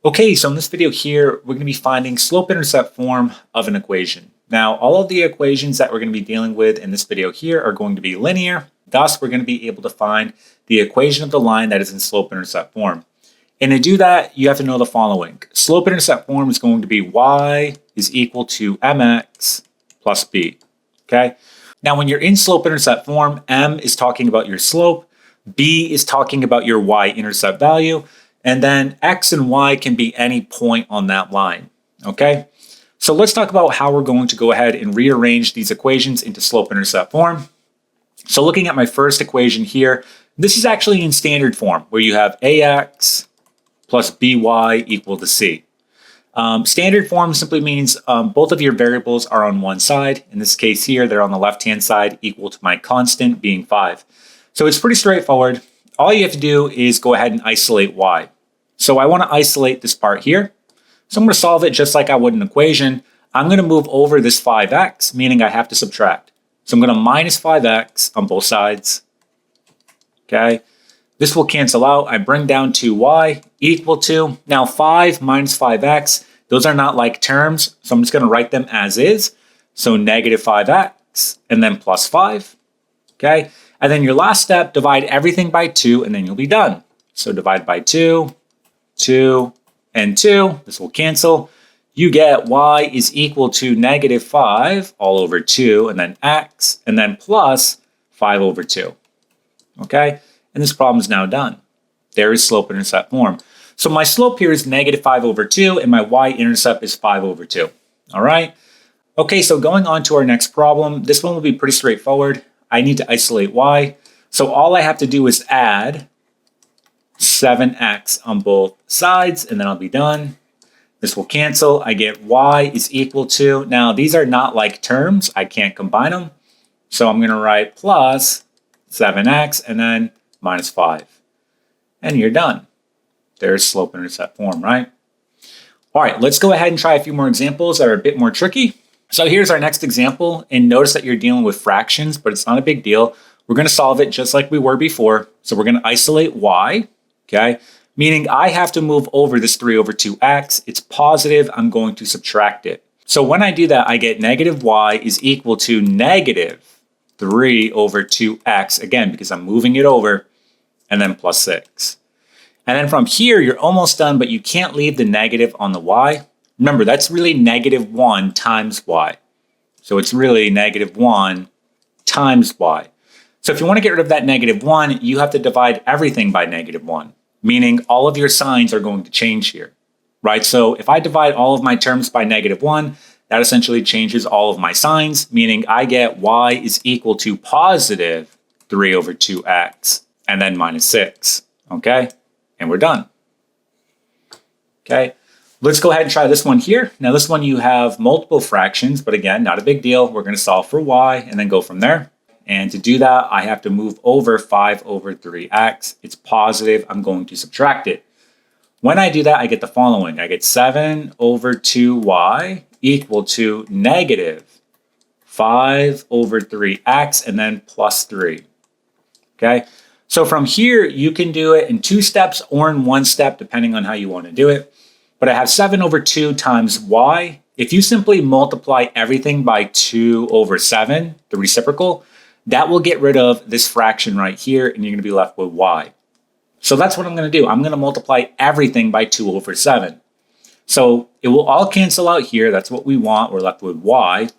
Okay, so in this video here, we're going to be finding slope-intercept form of an equation. Now, all of the equations that we're going to be dealing with in this video here are going to be linear. Thus, we're going to be able to find the equation of the line that is in slope-intercept form. And to do that, you have to know the following. Slope-intercept form is going to be y is equal to mx plus b. Okay? Now, when you're in slope-intercept form, m is talking about your slope, b is talking about your y-intercept value, and then x and y can be any point on that line, okay? So let's talk about how we're going to go ahead and rearrange these equations into slope-intercept form. So looking at my first equation here, this is actually in standard form, where you have ax plus by equal to c. Standard form simply means both of your variables are on one side. In this case here, they're on the left-hand side, equal to my constant being 5. So it's pretty straightforward. All you have to do is go ahead and isolate y. So I want to isolate this part here. So I'm going to solve it just like I would an equation. I'm going to move over this 5x, meaning I have to subtract. So I'm going to minus 5x on both sides. Okay. This will cancel out. I bring down 2y equal to, now 5 minus 5x, those are not like terms. So I'm just going to write them as is. So negative 5x and then plus 5. Okay. And then your last step, divide everything by 2, and then you'll be done. So divide by 2, 2, and 2. This will cancel. You get y is equal to negative 5 all over 2, and then x, and then plus 5 over 2. Okay? And this problem is now done. There is slope-intercept form. So my slope here is negative 5 over 2, and my y-intercept is 5 over 2. All right? Okay, so going on to our next problem. This one will be pretty straightforward. I need to isolate y. So all I have to do is add 7x on both sides, and then I'll be done. This will cancel. I get y is equal to, now these are not like terms. I can't combine them. So I'm going to write plus 7x and then minus 5. And you're done. There's slope-intercept form, right? All right, let's go ahead and try a few more examples that are a bit more tricky. So here's our next example, and notice that you're dealing with fractions, but it's not a big deal. We're going to solve it just like we were before. So we're going to isolate y, okay? Meaning I have to move over this 3 over 2x. It's positive. I'm going to subtract it. So when I do that, I get negative y is equal to negative 3 over 2x, again, because I'm moving it over, and then plus 6. And then from here, you're almost done, but you can't leave the negative on the y. Remember, that's really negative 1 times y. So it's really negative 1 times y. So if you want to get rid of that negative 1, you have to divide everything by negative 1, meaning all of your signs are going to change here, right? So if I divide all of my terms by negative 1, that essentially changes all of my signs, meaning I get y is equal to positive 3 over 2x and then minus 6, okay? And we're done, okay? Let's go ahead and try this one here. Now this one you have multiple fractions, but again, not a big deal. We're going to solve for y and then go from there. And to do that, I have to move over 5 over 3x. It's positive. I'm going to subtract it. When I do that, I get the following. I get 7 over 2y equal to negative 5 over 3x and then plus 3. Okay? So from here, you can do it in 2 steps or in 1 step, depending on how you want to do it. But I have 7 over 2 times y. If you simply multiply everything by 2 over 7, the reciprocal, that will get rid of this fraction right here, and you're going to be left with y. So that's what I'm going to do. I'm going to multiply everything by 2 over 7. So it will all cancel out here. That's what we want. We're left with y.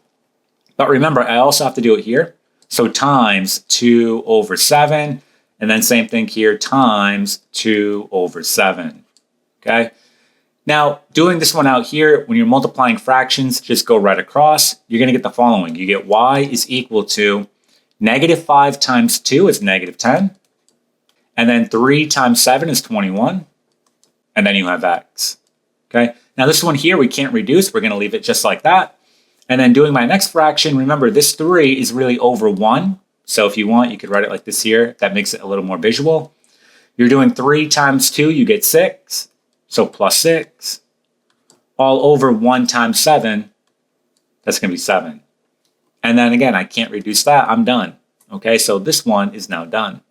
But remember, I also have to do it here. So times 2 over 7, and then same thing here, times 2 over 7. Okay? Now, doing this one out here, when you're multiplying fractions, just go right across. You're going to get the following. You get y is equal to negative 5 times 2 is negative 10. And then 3 times 7 is 21. And then you have x. Okay. Now, this one here, we can't reduce. We're going to leave it just like that. And then doing my next fraction, remember, this 3 is really over 1. So if you want, you could write it like this here. That makes it a little more visual. You're doing 3 times 2, you get 6. So plus 6, all over 1 times 7, that's going to be 7. And then again, I can't reduce that. I'm done. Okay, so this one is now done.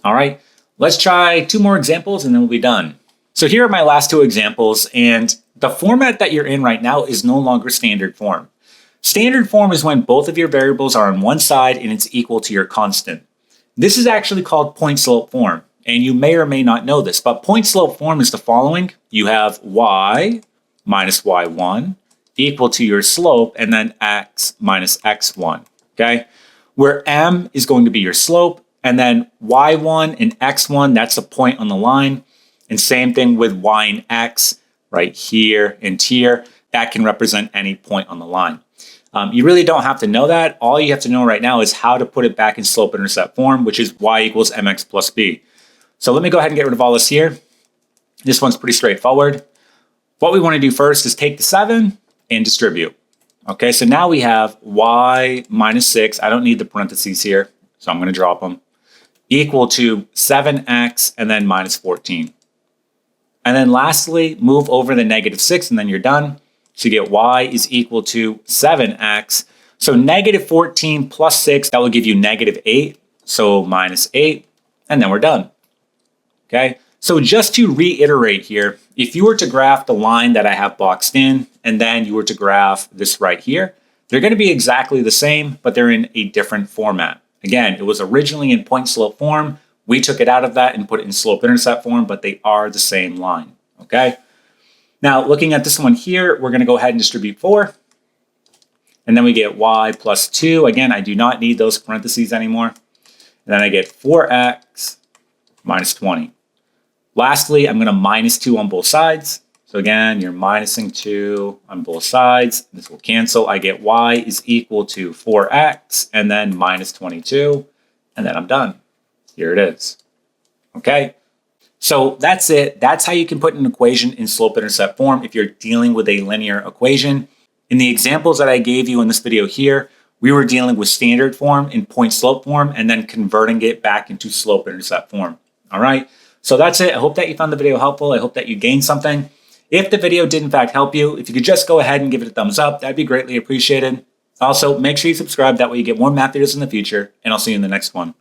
All right, let's try 2 more examples and then we'll be done. So here are my last two examples, and the format that you're in right now is no longer standard form. Standard form is when both of your variables are on one side and it's equal to your constant. This is actually called point slope form, and you may or may not know this, but point slope form is the following. You have y minus y1 equal to your slope, and then x minus x1, okay? Where m is going to be your slope, and then y1 and x1, that's a point on the line. And same thing with y and x right here and here. That can represent any point on the line. You really don't have to know that. All you have to know right now is how to put it back in slope-intercept form, which is y equals mx plus b. So let me go ahead and get rid of all this here. This one's pretty straightforward. What we want to do first is take the 7 and distribute. Okay, so now we have y minus 6. I don't need the parentheses here, so I'm going to drop them. Equal to 7x and then minus 14. And then lastly, move over the negative 6 and then you're done. So you get y is equal to 7x. So negative 14 plus 6, that will give you negative 8. So minus 8, and then we're done. Okay, so just to reiterate here, if you were to graph the line that I have boxed in, and then you were to graph this right here, they're going to be exactly the same, but they're in a different format. Again, it was originally in point slope form. We took it out of that and put it in slope intercept form, but they are the same line, okay? Now, looking at this one here, we're going to go ahead and distribute 4. And then we get y plus 2. Again, I do not need those parentheses anymore. And then I get 4x minus 20. Lastly, I'm going to minus 2 on both sides. So again, you're minusing 2 on both sides. This will cancel. I get y is equal to 4x and then minus 22. And then I'm done. Here it is. Okay. So that's it. That's how you can put an equation in slope-intercept form if you're dealing with a linear equation. In the examples that I gave you in this video here, we were dealing with standard form in point-slope form and then converting it back into slope-intercept form. All right. So that's it. I hope that you found the video helpful. I hope that you gained something. If the video did in fact help you, if you could just go ahead and give it a thumbs up, that'd be greatly appreciated. Also, make sure you subscribe. That way you get more math videos in the future, and I'll see you in the next one.